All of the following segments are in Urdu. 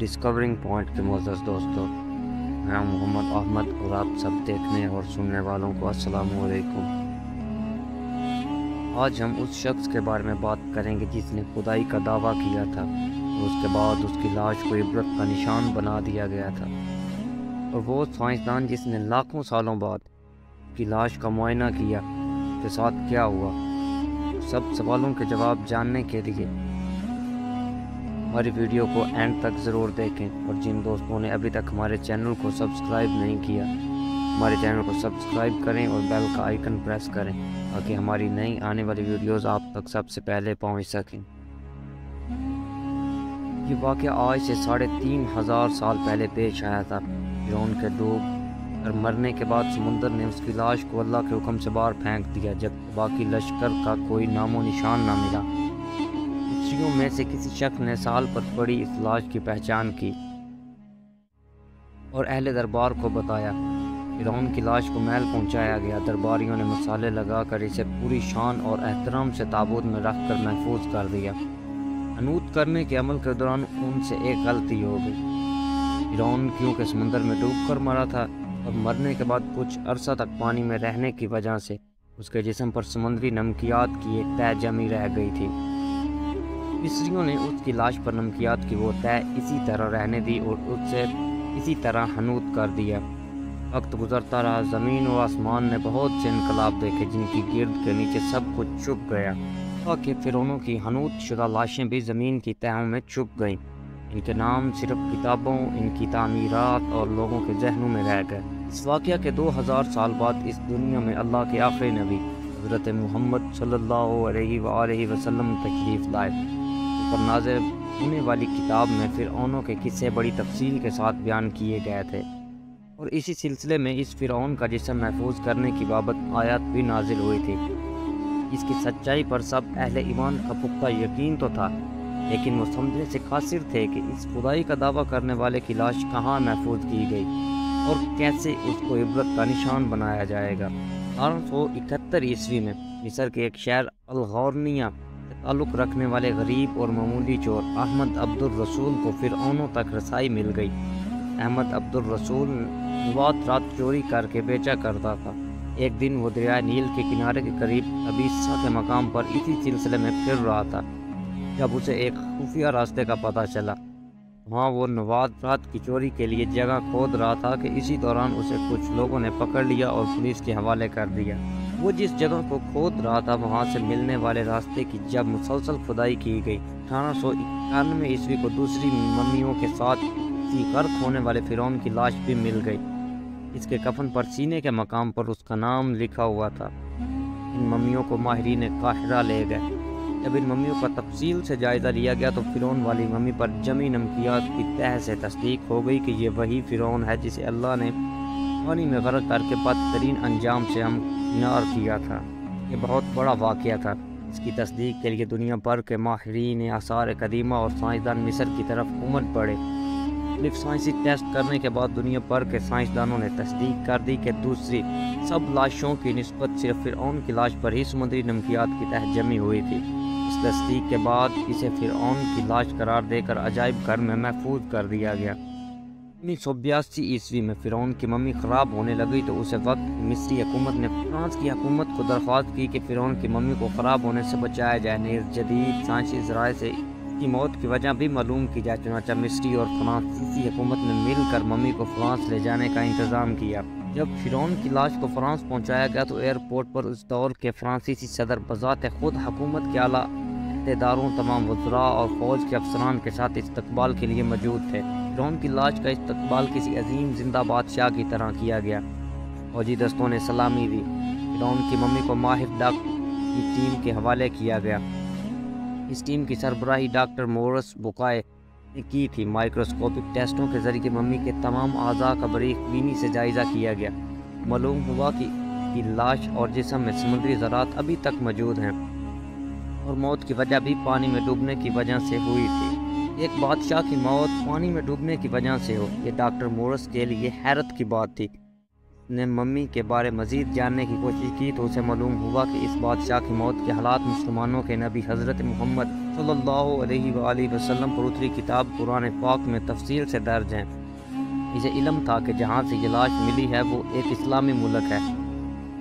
ڈسکورنگ پوائنٹ کے معزز دوستوں، میں محمد احمد اور آپ سب دیکھنے اور سننے والوں کو السلام علیکم۔ آج ہم اس شخص کے بارے میں بات کریں گے جس نے خدائی کا دعویٰ کیا تھا اور اس کے بعد اس کی لاش کو عبرت کا نشان بنا دیا گیا تھا، اور وہ سائنسدان جس نے لاکھوں سالوں بعد کی لاش کا معائنہ کیا اس کے ساتھ کیا ہوا۔ سب سوالوں کے جواب جاننے کے لیے ہماری ویڈیو کو اینڈ تک ضرور دیکھیں، اور جن دوستوں نے ابھی تک ہمارے چینل کو سبسکرائب نہیں کیا، ہمارے چینل کو سبسکرائب کریں اور بیل کا آئیکن پریس کریں تاکہ ہماری نئی آنے والی ویڈیوز آپ تک سب سے پہلے پہنچ سکیں۔ یہ واقعہ آج سے 3500 سال پہلے پیش آیا تھا۔ فرعون کے ڈوب اور مرنے کے بعد سمندر نے اس کی لاش کو اللہ کے حکم سے باہر پھینک دیا، جب باقی لشکر کا کوئی نام و نشان نہ ملا۔ مصریوں میں سے کسی شخص نے سال پر پڑی اس لاش کی پہچان کی اور اہل دربار کو بتایا۔ فرعون کی لاش کو محل پہنچایا گیا۔ درباریوں نے مصالے لگا کر اسے پوری شان اور احترام سے تابوت میں رکھ کر محفوظ کر دیا۔ حنوط کرنے کے عمل کے دوران ان سے ایک غلطی ہو گئی۔ فرعون کیونکہ سمندر میں ڈوب کر مرا تھا اور مرنے کے بعد کچھ عرصہ تک پانی میں رہنے کی وجہ سے اس کے جسم پر سمندری نمکیات کی ایک تہ جمی رہ گئی تھی۔ مصریوں نے اس کی لاش پر نمکیات کی وہ تہ اسی طرح رہنے دی اور اس سے اسی طرح حنوط کر دیا۔ وقت گزرتا رہا، زمین و آسمان نے بہت سے انقلاب دیکھے جن کی گرد کے نیچے سب کچھ چھپ گیا، تاکہ فرعونوں کی حنوط شدہ لاشیں بھی زمین کی تہوں میں چھپ گئیں۔ ان کے نام صرف کتابوں، ان کی تعمیرات اور لوگوں کے ذہنوں میں رہ گئے۔ اس واقعہ کے 2000 سال بعد اس دنیا میں اللہ کے آخری نبی حضرت محمد صلی اللہ علیہ وآلہ وسلم تشریف لائے۔ پر نازل ہونے والی کتاب میں فرعونوں کے قصے بڑی تفصیل کے ساتھ بیان کیے گئے تھے، اور اسی سلسلے میں اس فرعون کا جسم محفوظ کرنے کی بابت آیات بھی نازل ہوئی تھی۔ اس کی سچائی پر سب اہل ایمان کا پختہ یقین تو تھا، لیکن وہ سمجھنے سے قاصر تھے کہ اس خدائی کا دعویٰ کرنے والے کی لاش کہاں محفوظ کی گئی اور کیسے اس کو عبرت کا نشان بنایا جائے گا۔ 1871 عیسوی میں مصر کے ایک شہر الغورنیہ سے تعلق رکھنے والے غریب اور معمولی چور احمد عبد الرسول کو فرعونوں تک رسائی مل گئی۔ احمد عبد الرسول نبات رات چوری کر کے بیچا کرتا تھا۔ ایک دن وہ دریائے نیل کے کنارے کے قریب ابیسا کے مقام پر اسی سلسلے میں پھر رہا تھا، جب اسے ایک خفیہ راستے کا پتہ چلا۔ وہاں وہ نباتات کی چوری کے لیے جگہ کھود رہا تھا کہ اسی دوران اسے کچھ لوگوں نے پکڑ لیا اور پولیس کے حوالے کر دیا۔ وہ جس جگہ کو کھود رہا تھا وہاں سے ملنے والے راستے کی جب مسلسل کھدائی کی گئی، 1891 عیسوی کو دوسری ممیوں کے ساتھ غرق ہونے والے فرعون کی لاش بھی مل گئی۔ اس کے کفن پر سینے کے مقام پر اس کا نام لکھا ہوا تھا۔ ان ممیوں کو ماہرین قاہرہ لے گئے۔ جب ان ممیوں کا تفصیل سے جائزہ لیا گیا تو فرعون والی ممی پر جمی نمکیات کی تہ سے تصدیق ہو گئی کہ یہ وہی فرعون ہے جسے اللہ نے پانی میں غرق کر کے بدترین انجام سے ہمکنار کیا تھا۔ یہ بہت بڑا واقعہ تھا۔ اس کی تصدیق کے لیے دنیا بھر کے ماہرین آثار قدیمہ اور سائنسدان مصر کی طرف امٹ پڑے۔ مختلف سائنسی ٹیسٹ کرنے کے بعد دنیا بھر کے سائنسدانوں نے تصدیق کر دی کہ دوسری سب لاشوں کی نسبت صرف فرعون کی لاش پر ہی سمندری نمکیات کی تہ جمی ہوئی تھی۔ اس تصدیق کے بعد اسے فرعون کی لاش قرار دے کر عجائب گھر میں محفوظ کر دیا گیا۔ 1982 عیسوی میں فرعون کی ممی خراب ہونے لگی تو اس وقت مصری حکومت نے فرانس کی حکومت کو درخواست کی کہ فرعون کی ممی کو خراب ہونے سے بچایا جائے، نیز جدید سائنسی ذرائع سے کی موت کی وجہ بھی معلوم کی جائے۔ چنانچہ مصری اور فرانسیسی حکومت نے مل کر ممی کو فرانس لے جانے کا انتظام کیا۔ جب فرعون کی لاش کو فرانس پہنچایا گیا تو ایئرپورٹ پر اس دور کے فرانسیسی صدر بذات خود حکومت کے اعلیٰ عہدیداروں، تمام وزراء اور فوج کے افسران کے ساتھ استقبال کے لیے موجود تھے۔ فرعون کی لاش کا استقبال کسی عظیم زندہ بادشاہ کی طرح کیا گیا۔ فوجی دستوں نے سلامی دی۔ فرعون کی ممی کو ماہر ڈاکٹر کی ٹیم کے حوالے کیا گیا۔ اس ٹیم کی سربراہی ڈاکٹر مورس بوکائے نے کی تھی۔ مائکروسکوپک ٹیسٹوں کے ذریعے ممی کے تمام اعضاء کا باریک بینی سے جائزہ کیا گیا۔ معلوم ہوا کہ اس کی لاش اور جسم میں سمندری ذرات ابھی تک موجود ہیں اور موت کی وجہ بھی پانی میں ڈوبنے کی وجہ سے ہوئی تھی۔ ایک بادشاہ کی موت پانی میں ڈوبنے کی وجہ سے ہو، یہ ڈاکٹر مورس کے لیے حیرت کی بات تھی۔ اس نے ممی کے بارے مزید جاننے کی کوشش کی تو اسے معلوم ہوا کہ اس بادشاہ کی موت کے حالات مسلمانوں کے نبی حضرت محمد صلی اللہ علیہ وآلہ وسلم پر اتری کتاب قرآن پاک میں تفصیل سے درج ہیں۔ اسے علم تھا کہ جہاں سے یہ لاش ملی ہے وہ ایک اسلامی ملک ہے،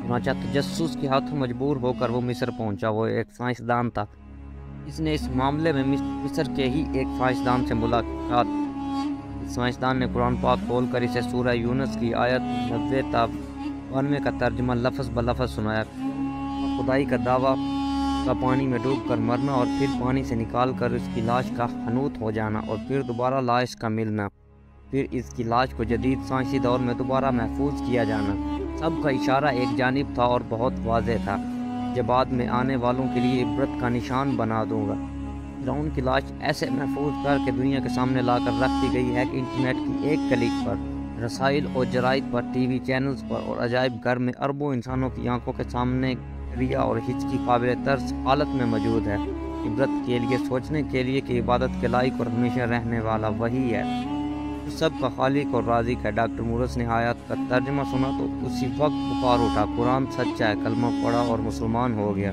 چنانچہ تجسس کے ہاتھوں مجبور ہو کر وہ مصر پہنچا۔ وہ ایک سائنسدان تھا، اس نے اس معاملے میں مصر کے ہی ایک سائنسدان سے ملاقات۔ اس سائنسدان نے قرآن پاک کھول کر اسے سورہ یونس کی آیت 90 تا 92 کا ترجمہ لفظ بلفظ سنایا۔ خدائی کا دعویٰ کا پانی میں ڈوب کر مرنا اور پھر پانی سے نکال کر اس کی لاش کا حنوط ہو جانا اور پھر دوبارہ لاش کا ملنا، پھر اس کی لاش کو جدید سائنسی دور میں دوبارہ محفوظ کیا جانا، سب کا اشارہ ایک جانب تھا اور بہت واضح تھا، جو بعد میں آنے والوں کے لیے عبرت کا نشان بنا دوں گا۔ فرعون کی لاش ایسے محفوظ کر کے دنیا کے سامنے لا کر رکھ دی گئی ہے کہ انٹرنیٹ کی ایک کلک پر، رسائل اور جرائد پر، ٹی وی چینلز پر اور عجائب گھر میں اربوں انسانوں کی آنکھوں کے سامنے ریا اور ہچ کی قابل ترس حالت میں موجود ہے، عبرت کے لیے، سوچنے کے لیے کہ عبادت کے لائق اور ہمیشہ رہنے والا وہی ہے جو سب کا خالق اور رازق ہے۔ ڈاکٹر مورس نے آیات کا ترجمہ سنا تو اسی وقت پکار اٹھا، قرآن سچا ہے، کلمہ پڑھا اور مسلمان ہو گیا۔